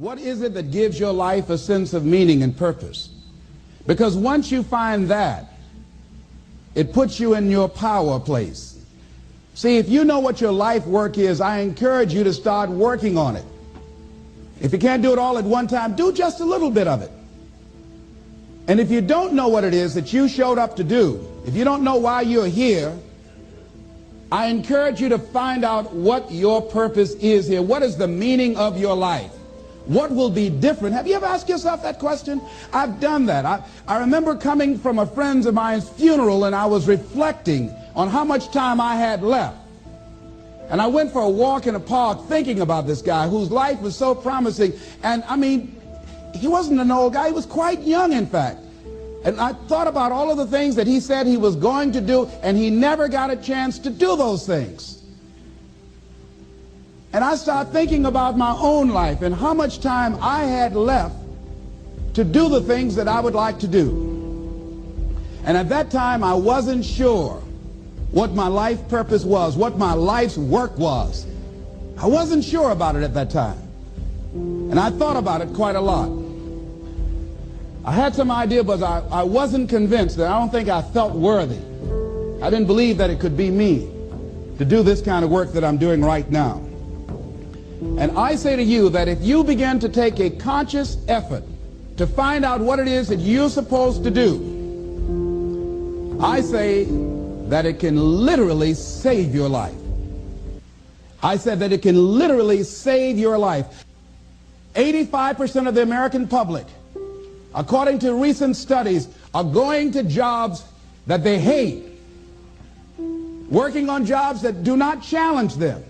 What is it that gives your life a sense of meaning and purpose? Because once you find that, it puts you in your power place. See, if you know what your life work is, I encourage you to start working on it. If you can't do it all at one time, do just a little bit of it. And if you don't know what it is that you showed up to do, if you don't know why you're here, I encourage you to find out what your purpose is here. What is the meaning of your life? What will be different? Have you ever asked yourself that question? I've done that. I remember coming from a friend of mine's funeral, and I was reflecting on how much time I had left. And I went for a walk in a park thinking about this guy whose life was so promising. And I mean, he wasn't an old guy. He was quite young, in fact. And I thought about all of the things that he said he was going to do, and he never got a chance to do those things. And I started thinking about my own life and how much time I had left to do the things that I would like to do. And at that time, I wasn't sure what my life purpose was, what my life's work was. I wasn't sure about it at that time. And I thought about it quite a lot. I had some idea, but I wasn't convinced. That I don't think I felt worthy. I didn't believe that it could be me to do this kind of work that I'm doing right now. And I say to you that if you begin to take a conscious effort to find out what it is that you're supposed to do, I say that it can literally save your life. I said that it can literally save your life. 85% of the American public, according to recent studies, are going to jobs that they hate, working on jobs that do not challenge them.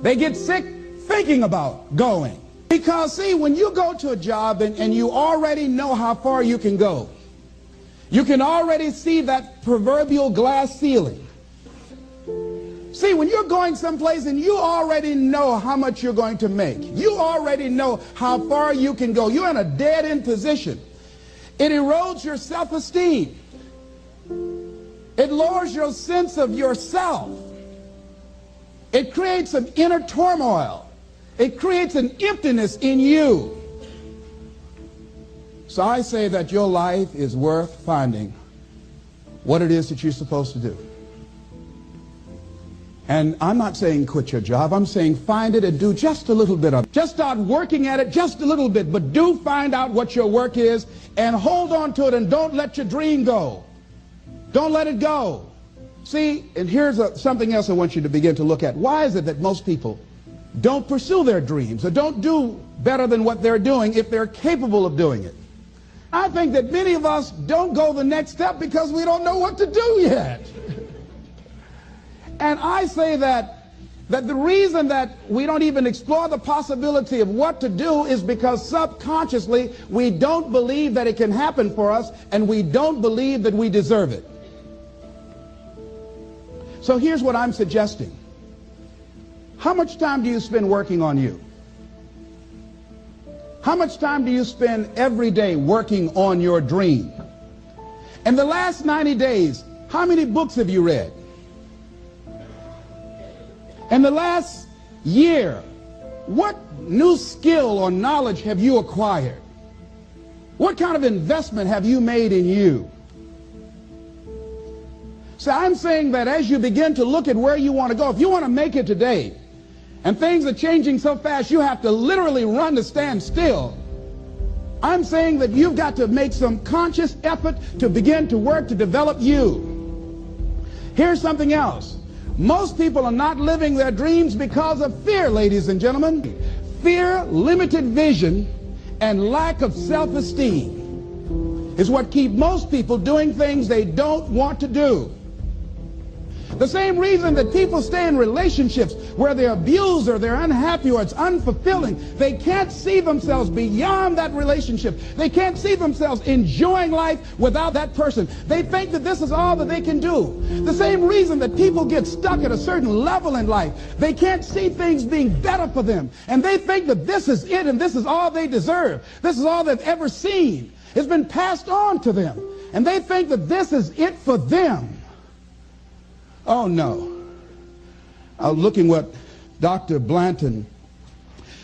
They get sick thinking about going. Because, see, when you go to a job and you already know how far you can go, you can already see that proverbial glass ceiling. See, when you're going someplace and you already know how much you're going to make, you already know how far you can go, you're in a dead-end position. It erodes your self-esteem. It lowers your sense of yourself. It creates an inner turmoil. It creates an emptiness in you. So I say that your life is worth finding what it is that you're supposed to do. And I'm not saying quit your job. I'm saying find it and do just a little bit of it. Just start working at it just a little bit, but do find out what your work is and hold on to it, and don't let your dream go. Don't let it go. See, and here's something else I want you to begin to look at. Why is it that most people don't pursue their dreams or don't do better than what they're doing if they're capable of doing it? I think that many of us don't go the next step because we don't know what to do yet. And I say that the reason that we don't even explore the possibility of what to do is because subconsciously we don't believe that it can happen for us, and we don't believe that we deserve it. So here's what I'm suggesting. How much time do you spend working on you? How much time do you spend every day working on your dream? In the last 90 days, how many books have you read? In the last year, what new skill or knowledge have you acquired? What kind of investment have you made in you? So I'm saying that as you begin to look at where you want to go, if you want to make it today, and things are changing so fast you have to literally run to stand still, I'm saying that you've got to make some conscious effort to begin to work to develop you. Here's something else. Most people are not living their dreams because of fear, ladies and gentlemen. Fear, limited vision, and lack of self-esteem is what keep most people doing things they don't want to do. The same reason that people stay in relationships where they're abused or they're unhappy or it's unfulfilling, they can't see themselves beyond that relationship. They can't see themselves enjoying life without that person. They think that this is all that they can do. The same reason that people get stuck at a certain level in life, they can't see things being better for them. And they think that this is it and this is all they deserve. This is all they've ever seen. It's been passed on to them. And they think that this is it for them. Oh no. I was looking what Dr. Blanton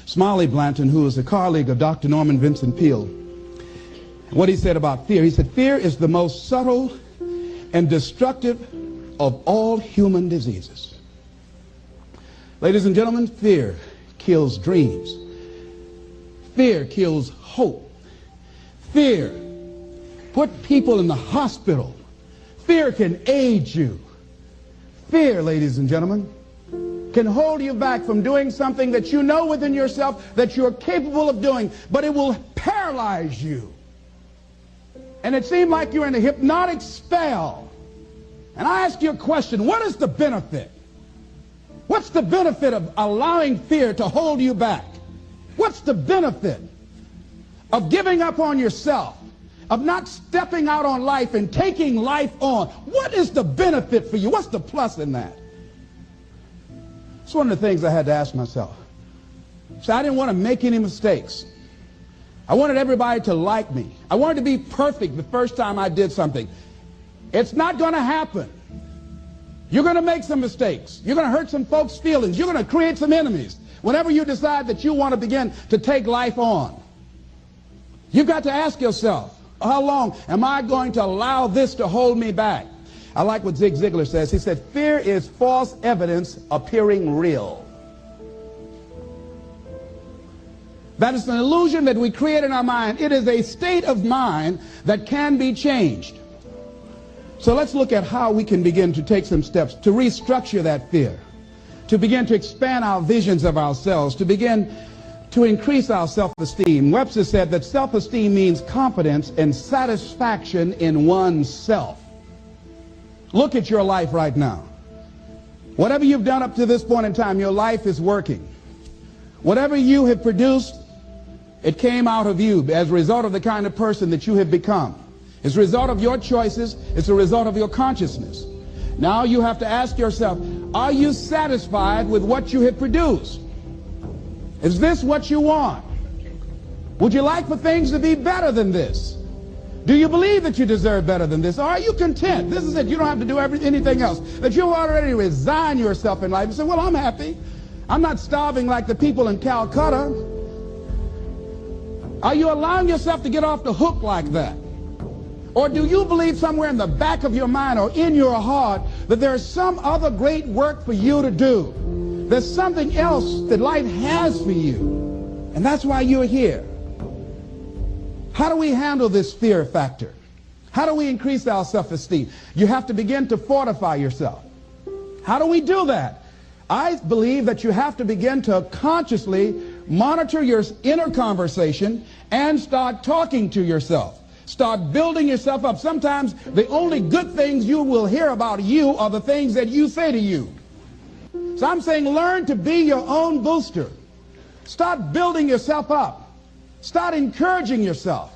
Smiley Blanton, who is a colleague of Dr. Norman Vincent Peale. What he said about fear, he said, fear is the most subtle and destructive of all human diseases. Ladies and gentlemen, fear kills dreams. Fear kills hope. Fear put people in the hospital. Fear can age you. Fear, ladies and gentlemen, can hold you back from doing something that you know within yourself that you're capable of doing, but it will paralyze you. And it seemed like you're in a hypnotic spell. And I ask you a question, what is the benefit? What's the benefit of allowing fear to hold you back? What's the benefit of giving up on yourself, of not stepping out on life and taking life on? What is the benefit for you? What's the plus in that? It's one of the things I had to ask myself. So I didn't want to make any mistakes. I wanted everybody to like me. I wanted to be perfect the first time I did something. It's not going to happen. You're going to make some mistakes. You're going to hurt some folks' feelings. You're going to create some enemies whenever you decide that you want to begin to take life on. You've got to ask yourself, how long am I going to allow this to hold me back? I like what Zig Ziglar says. He said, fear is false evidence appearing real. That is an illusion that we create in our mind. It is a state of mind that can be changed. So let's look at how we can begin to take some steps to restructure that fear, to begin to expand our visions of ourselves, to begin to increase our self-esteem. Webster said that self-esteem means confidence and satisfaction in oneself. Look at your life right now. Whatever you've done up to this point in time, your life is working. Whatever you have produced, it came out of you as a result of the kind of person that you have become. It's a result of your choices. It's a result of your consciousness. Now you have to ask yourself, are you satisfied with what you have produced? Is this what you want? Would you like for things to be better than this? Do you believe that you deserve better than this? Or are you content? This is it. You don't have to do anything else. That you've already resigned yourself in life and say, well, I'm happy. I'm not starving like the people in Calcutta. Are you allowing yourself to get off the hook like that? Or do you believe somewhere in the back of your mind or in your heart that there's some other great work for you to do? There's something else that life has for you. And that's why you're here. How do we handle this fear factor? How do we increase our self-esteem? You have to begin to fortify yourself. How do we do that? I believe that you have to begin to consciously monitor your inner conversation and start talking to yourself. Start building yourself up. Sometimes the only good things you will hear about you are the things that you say to you. So I'm saying learn to be your own booster. Start building yourself up. Start encouraging yourself.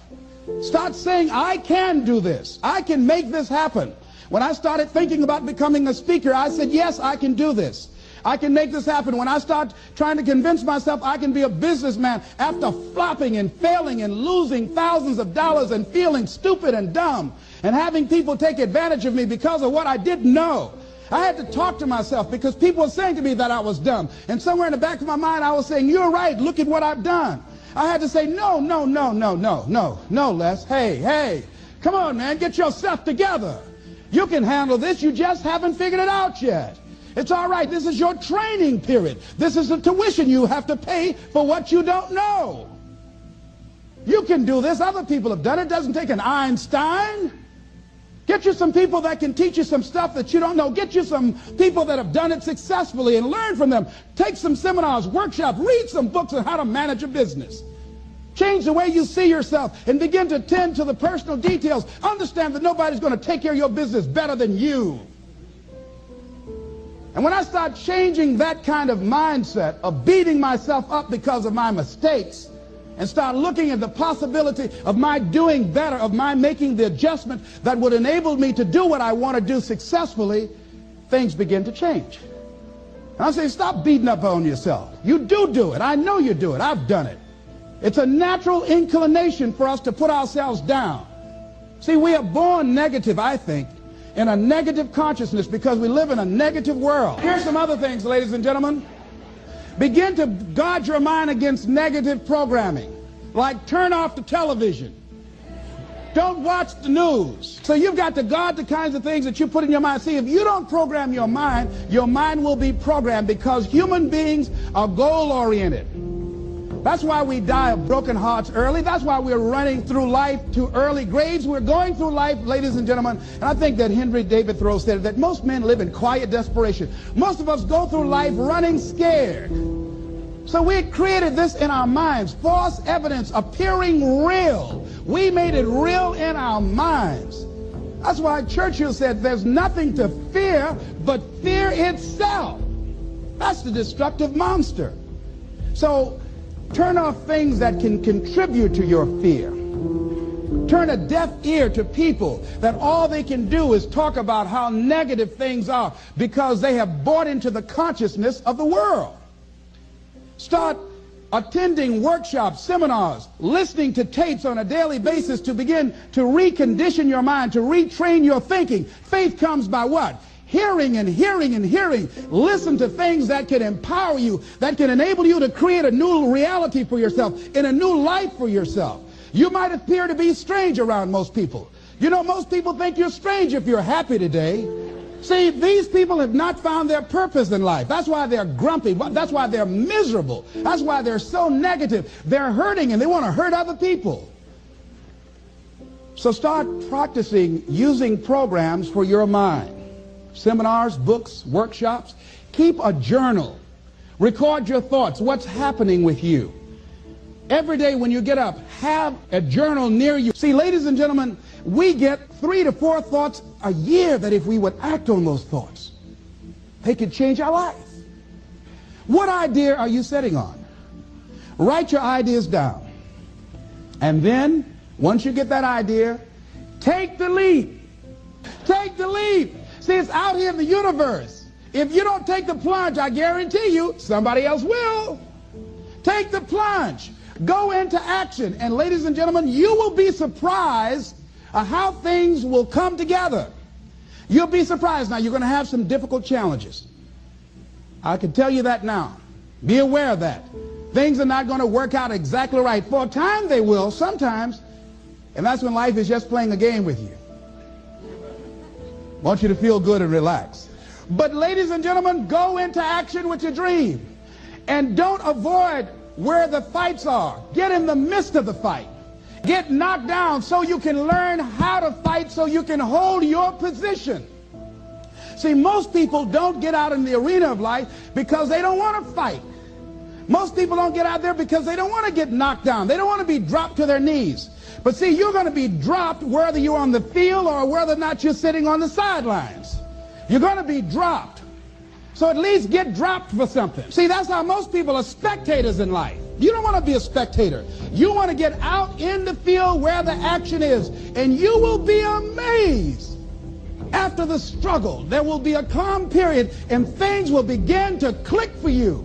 Start saying, I can do this. I can make this happen. When I started thinking about becoming a speaker, I said, yes, I can do this. I can make this happen. When I start trying to convince myself I can be a businessman after flopping and failing and losing thousands of dollars and feeling stupid and dumb and having people take advantage of me because of what I didn't know, I had to talk to myself because people were saying to me that I was dumb. And somewhere in the back of my mind, I was saying, you're right. Look at what I've done. I had to say, no, Les. Hey, come on, man. Get yourself together. You can handle this. You just haven't figured it out yet. It's all right. This is your training period. This is the tuition you have to pay for what you don't know. You can do this. Other people have done it. It doesn't take an Einstein. Get you some people that can teach you some stuff that you don't know. Get you some people that have done it successfully and learn from them. Take some seminars, workshops, read some books on how to manage a business. Change the way you see yourself and begin to tend to the personal details. Understand that nobody's going to take care of your business better than you. And when I start changing that kind of mindset of beating myself up because of my mistakes and start looking at the possibility of my doing better, of my making the adjustment that would enable me to do what I want to do successfully, things begin to change. And I say, stop beating up on yourself. You do it. I know you do it. I've done it. It's a natural inclination for us to put ourselves down. See, we are born negative, I think, in a negative consciousness because we live in a negative world. Here's some other things, ladies and gentlemen. Begin to guard your mind against negative programming, like turn off the television. Don't watch the news. So you've got to guard the kinds of things that you put in your mind. See, if you don't program your mind will be programmed, because human beings are goal-oriented. That's why we die of broken hearts early. That's why we're running through life to early graves. We're going through life, ladies and gentlemen, and I think that Henry David Thoreau said that most men live in quiet desperation. Most of us go through life running scared. So we created this in our minds, false evidence appearing real. We made it real in our minds. That's why Churchill said there's nothing to fear but fear itself. That's the destructive monster. So turn off things that can contribute to your fear. Turn a deaf ear to people that all they can do is talk about how negative things are, because they have bought into the consciousness of the world. Start attending workshops, seminars, listening to tapes on a daily basis to begin to recondition your mind, to retrain your thinking. Faith comes by what? Hearing and hearing and hearing. Listen to things that can empower you, that can enable you to create a new reality for yourself, in a new life for yourself. You might appear to be strange around most people. You know, most people think you're strange if you're happy today. See, these people have not found their purpose in life. That's why they're grumpy. That's why they're miserable. That's why they're so negative. They're hurting and they want to hurt other people. So start practicing using programs for your mind. Seminars, books, workshops. Keep a journal. Record your thoughts. What's happening with you? Every day when you get up, have a journal near you. See, ladies and gentlemen, we get 3 to 4 thoughts a year that if we would act on those thoughts, they could change our life. What idea are you sitting on? Write your ideas down. And then, once you get that idea, take the leap. Take the leap. See, it's out here in the universe. If you don't take the plunge, I guarantee you, somebody else will. Take the plunge. Go into action. And ladies and gentlemen, you will be surprised how things will come together. You'll be surprised. Now, you're going to have some difficult challenges. I can tell you that now. Be aware of that. Things are not going to work out exactly right. For a time they will, sometimes. And that's when life is just playing a game with you. I want you to feel good and relax. But ladies and gentlemen, go into action with your dream. And don't avoid where the fights are. Get in the midst of the fight. Get knocked down so you can learn how to fight, so you can hold your position. See, most people don't get out in the arena of life because they don't want to fight. Most people don't get out there because they don't want to get knocked down. They don't want to be dropped to their knees. But see, you're going to be dropped whether you're on the field or whether or not you're sitting on the sidelines. You're going to be dropped. So at least get dropped for something. See, that's how most people are spectators in life. You don't want to be a spectator. You want to get out in the field where the action is. And you will be amazed. After the struggle, there will be a calm period and things will begin to click for you.